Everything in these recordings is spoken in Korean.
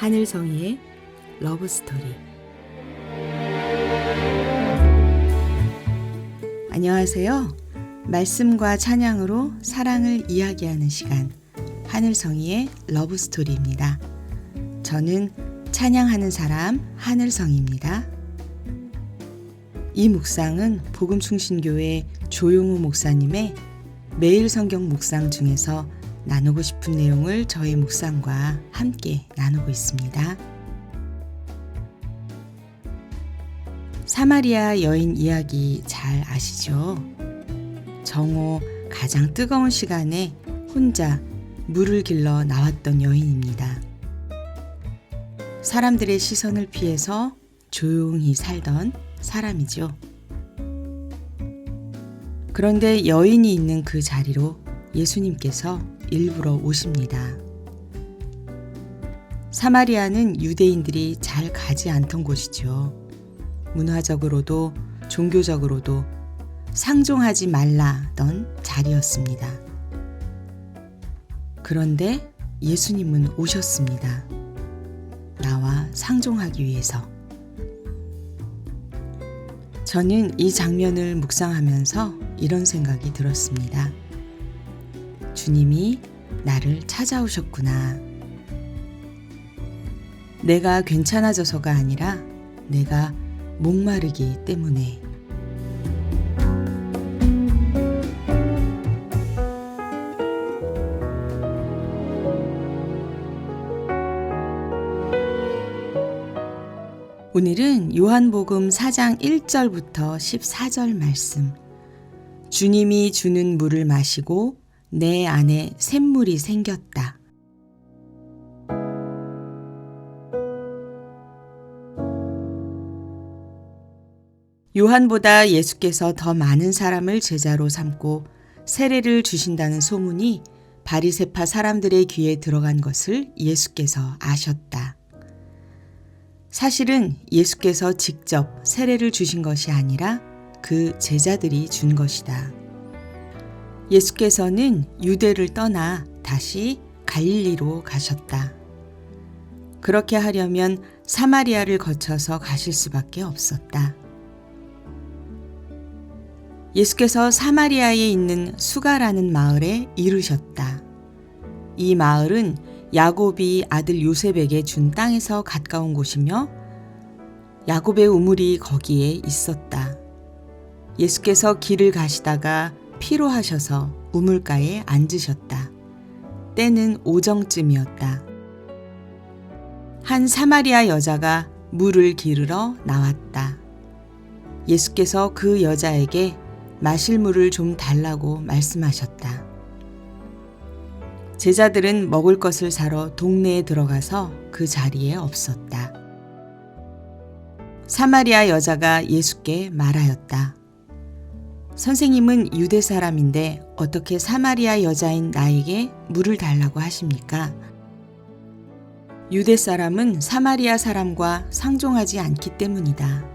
하늘성이의 러브스토리. 안녕하세요. 말씀과 찬양으로 사랑을 이야기하는 시간, 하늘성이의 러브스토리입니다. 저는 찬양하는 사람 하늘성입니다. 이 묵상은 복음충신교회 조용우 목사님의 매일 성경 묵상 중에서 나누고 싶은 내용을 저의 묵상과 함께 나누고 있습니다. 사마리아 여인 이야기 잘 아시죠? 정오 가장 뜨거운 시간에 혼자 물을 길러 나왔던 여인입니다. 사람들의 시선을 피해서 조용히 살던 사람이죠. 그런데 여인이 있는 그 자리로 예수님께서 일부러 오십니다. 사마리아는 유대인들이 잘 가지 않던 곳이죠. 문화적으로도 종교적으로도 상종하지 말라던 자리였습니다. 그런데 예수님은 오셨습니다. 나와 상종하기 위해서. 저는 이 장면을 묵상하면서 이런 생각이 들었습니다. 주님이 나를 찾아오셨구나. 내가 괜찮아져서가 아니라 내가 목마르기 때문에. 오늘은 요한복음 4장 1절부터 14절 말씀. 주님이 주는 물을 마시고 내 안에 샘물이 생겼다. 요한보다 예수께서 더 많은 사람을 제자로 삼고 세례를 주신다는 소문이 바리새파 사람들의 귀에 들어간 것을 예수께서 아셨다. 사실은 예수께서 직접 세례를 주신 것이 아니라 그 제자들이 준 것이다. 예수께서는 유대를 떠나 다시 갈릴리로 가셨다. 그렇게 하려면 사마리아를 거쳐서 가실 수밖에 없었다. 예수께서 사마리아에 있는 수가라는 마을에 이르셨다. 이 마을은 야곱이 아들 요셉에게 준 땅에서 가까운 곳이며 야곱의 우물이 거기에 있었다. 예수께서 길을 가시다가 피로하셔서 우물가에 앉으셨다. 때는 오정쯤이었다. 한 사마리아 여자가 물을 기르러 나왔다. 예수께서 그 여자에게 마실 물을 좀 달라고 말씀하셨다. 제자들은 먹을 것을 사러 동네에 들어가서 그 자리에 없었다. 사마리아 여자가 예수께 말하였다. 선생님은 유대 사람인데 어떻게 사마리아 여자인 나에게 물을 달라고 하십니까? 유대 사람은 사마리아 사람과 상종하지 않기 때문이다.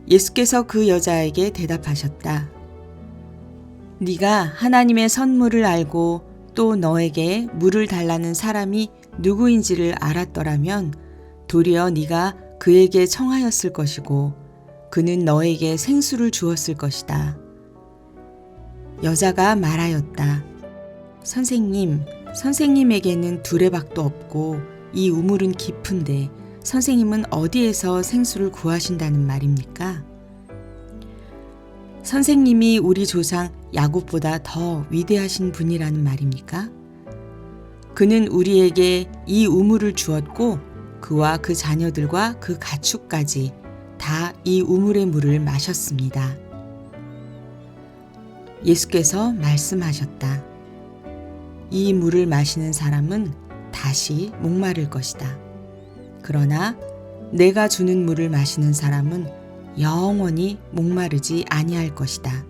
예수께서 그 여자에게 대답하셨다. 네가 하나님의 선물을 알고 또 너에게 물을 달라는 사람이 누구인지를 알았더라면 도리어 네가 그에게 청하였을 것이고 그는 너에게 생수를 주었을 것이다. 여자가 말하였다. 선생님, 선생님에게는 두레박도 없고 이 우물은 깊은데 선생님은 어디에서 생수를 구하신다는 말입니까? 선생님이 우리 조상 야곱보다 더 위대하신 분이라는 말입니까? 그는 우리에게 이 우물을 주었고 그와 그 자녀들과 그 가축까지 다 이 우물의 물을 마셨습니다. 예수께서 말씀하셨다. 이 물을 마시는 사람은 다시 목마를 것이다. 그러나 내가 주는 물을 마시는 사람은 영원히 목마르지 아니할 것이다.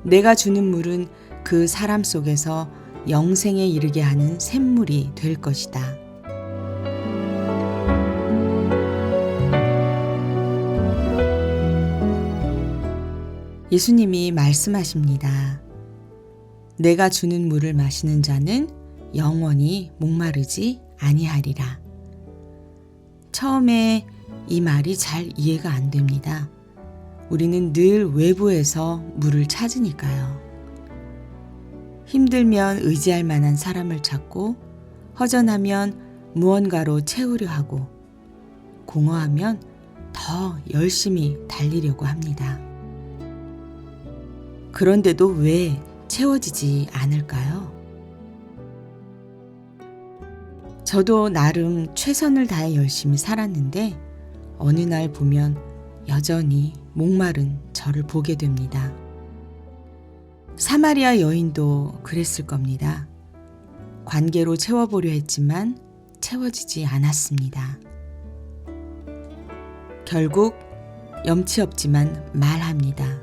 내가 주는 물은 그 사람 속에서 영생에 이르게 하는 샘물이 될 것이다. 예수님이 말씀하십니다. 내가 주는 물을 마시는 자는 영원히 목마르지 아니하리라. 처음에 이 말이 잘 이해가 안 됩니다. 우리는 늘 외부에서 물을 찾으니까요. 힘들면 의지할 만한 사람을 찾고, 허전하면 무언가로 채우려 하고, 공허하면 더 열심히 달리려고 합니다. 그런데도 왜 채워지지 않을까요? 저도 나름 최선을 다해 열심히 살았는데 어느 날 보면 여전히 목마른 저를 보게 됩니다. 사마리아 여인도 그랬을 겁니다. 관계로 채워보려 했지만 채워지지 않았습니다. 결국 염치 없지만 말합니다.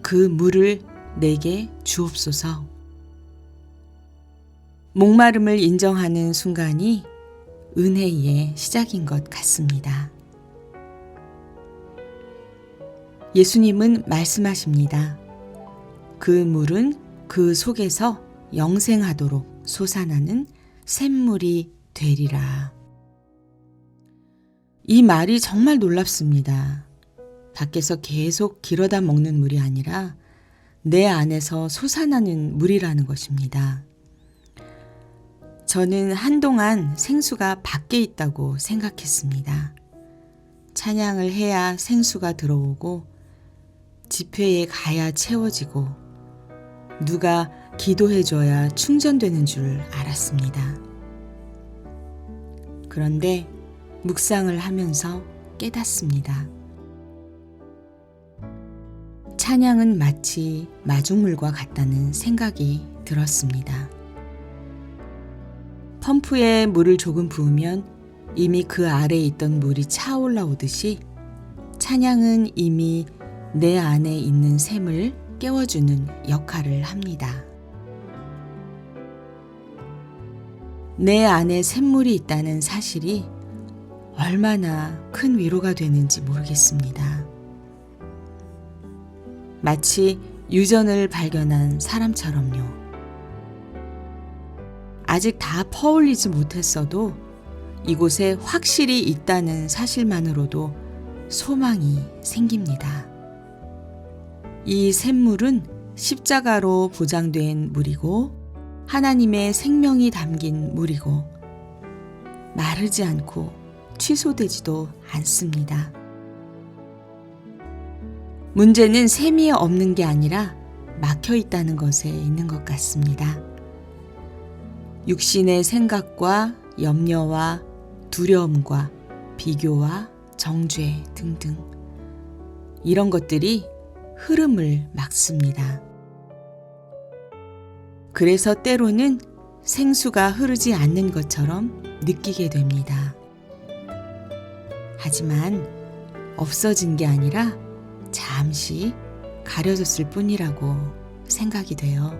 그 물을 내게 주옵소서. 목마름을 인정하는 순간이 은혜의 시작인 것 같습니다. 예수님은 말씀하십니다. 그 물은 그 속에서 영생하도록 솟아나는 샘물이 되리라. 이 말이 정말 놀랍습니다. 밖에서 계속 길어다 먹는 물이 아니라 내 안에서 솟아나는 물이라는 것입니다. 저는 한동안 생수가 밖에 있다고 생각했습니다. 찬양을 해야 생수가 들어오고 집회에 가야 채워지고 누가 기도해줘야 충전되는 줄 알았습니다. 그런데 묵상을 하면서 깨닫습니다. 찬양은 마치 마중물과 같다는 생각이 들었습니다. 펌프에 물을 조금 부으면 이미 그 아래에 있던 물이 차올라오듯이 찬양은 이미 내 안에 있는 샘을 깨워주는 역할을 합니다. 내 안에 샘물이 있다는 사실이 얼마나 큰 위로가 되는지 모르겠습니다. 마치 유전을 발견한 사람처럼요. 아직 다 퍼올리지 못했어도 이곳에 확실히 있다는 사실만으로도 소망이 생깁니다. 이 샘물은 십자가로 보장된 물이고 하나님의 생명이 담긴 물이고 마르지 않고 취소되지도 않습니다. 문제는 샘이 없는 게 아니라 막혀 있다는 것에 있는 것 같습니다. 육신의 생각과 염려와 두려움과 비교와 정죄 등등 이런 것들이 흐름을 막습니다. 그래서 때로는 생수가 흐르지 않는 것처럼 느끼게 됩니다. 하지만 없어진 게 아니라 잠시 가려졌을 뿐이라고 생각이 돼요.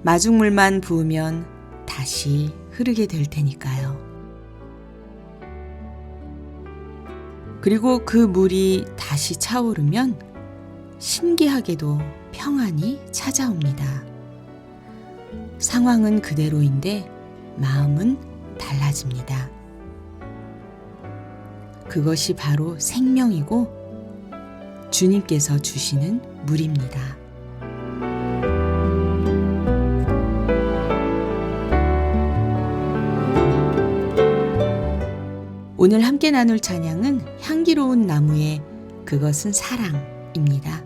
마중물만 부으면 다시 흐르게 될 테니까요. 그리고 그 물이 다시 차오르면 신기하게도 평안이 찾아옵니다. 상황은 그대로인데 마음은 달라집니다. 그것이 바로 생명이고 주님께서 주시는 물입니다. 오늘 함께 나눌 찬양은 향기로운 나무의 그것은 사랑입니다.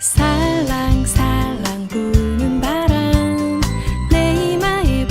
살랑살랑 부는 바람 내 이마에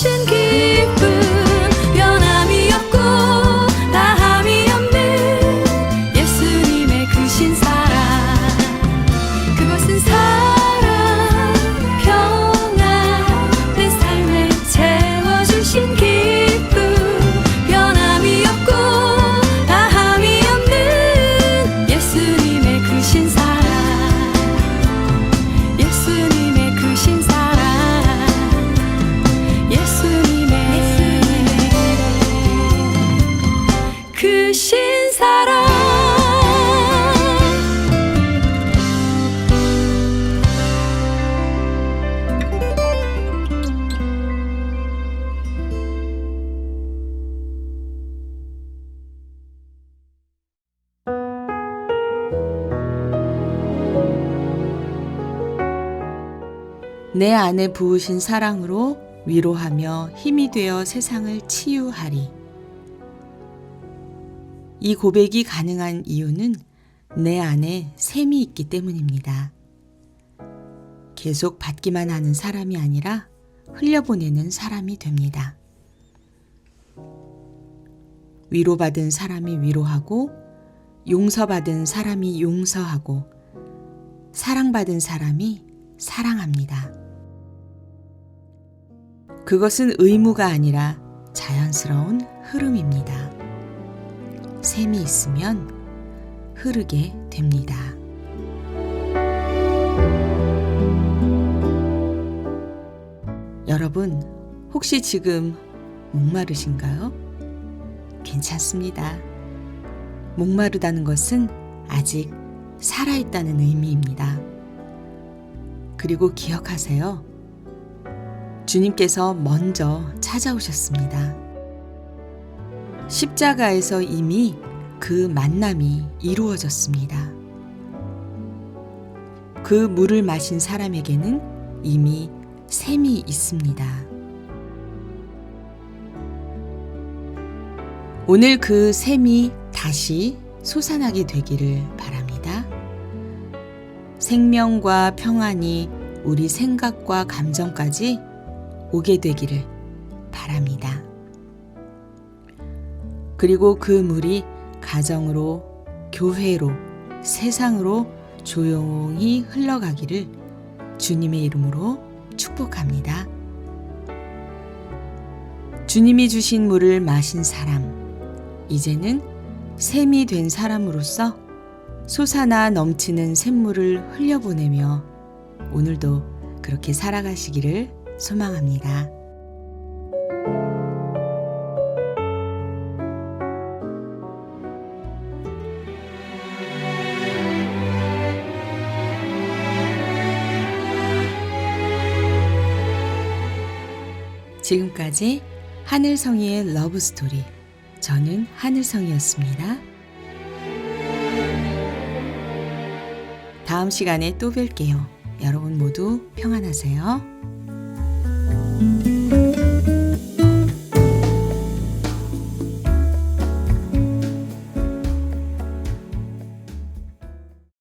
주신 기쁨 변함이 없고 다함이 없는 예수님의 크신 사랑 그것은 사랑 평안 내 삶에 채워주신 기쁨 변함이 없고 다함이 없는 예수님의 크신 사랑 예수님의 크신 사랑 예수님의 크신 사랑 내 안에 부으신 사랑으로 위로하며 힘이 되어 세상을 치유하리. 이 고백이 가능한 이유는 내 안에 샘이 있기 때문입니다. 계속 받기만 하는 사람이 아니라 흘려보내는 사람이 됩니다. 위로받은 사람이 위로하고 용서받은 사람이 용서하고 사랑받은 사람이 사랑합니다. 그것은 의무가 아니라 자연스러운 흐름입니다. 샘이 있으면 흐르게 됩니다. 여러분, 혹시 지금 목마르신가요? 괜찮습니다. 목마르다는 것은 아직 살아있다는 의미입니다. 그리고 기억하세요. 주님께서 먼저 찾아오셨습니다. 십자가에서 이미 그 만남이 이루어졌습니다. 그 물을 마신 사람에게는 이미 샘이 있습니다. 오늘 그 샘이 다시 솟아나게 되기를 바랍니다. 생명과 평안이 우리 생각과 감정까지 오게 되기를 바랍니다. 그리고 그 물이 가정으로, 교회로, 세상으로 조용히 흘러가기를 주님의 이름으로 축복합니다. 주님이 주신 물을 마신 사람, 이제는 샘이 된 사람으로서 솟아나 넘치는 샘물을 흘려보내며 오늘도 그렇게 살아가시기를 소망합니다. 지금까지 하늘성이의 러브스토리, 저는 하늘성이었습니다. 다음 시간에 또 뵐게요. 여러분 모두 평안하세요.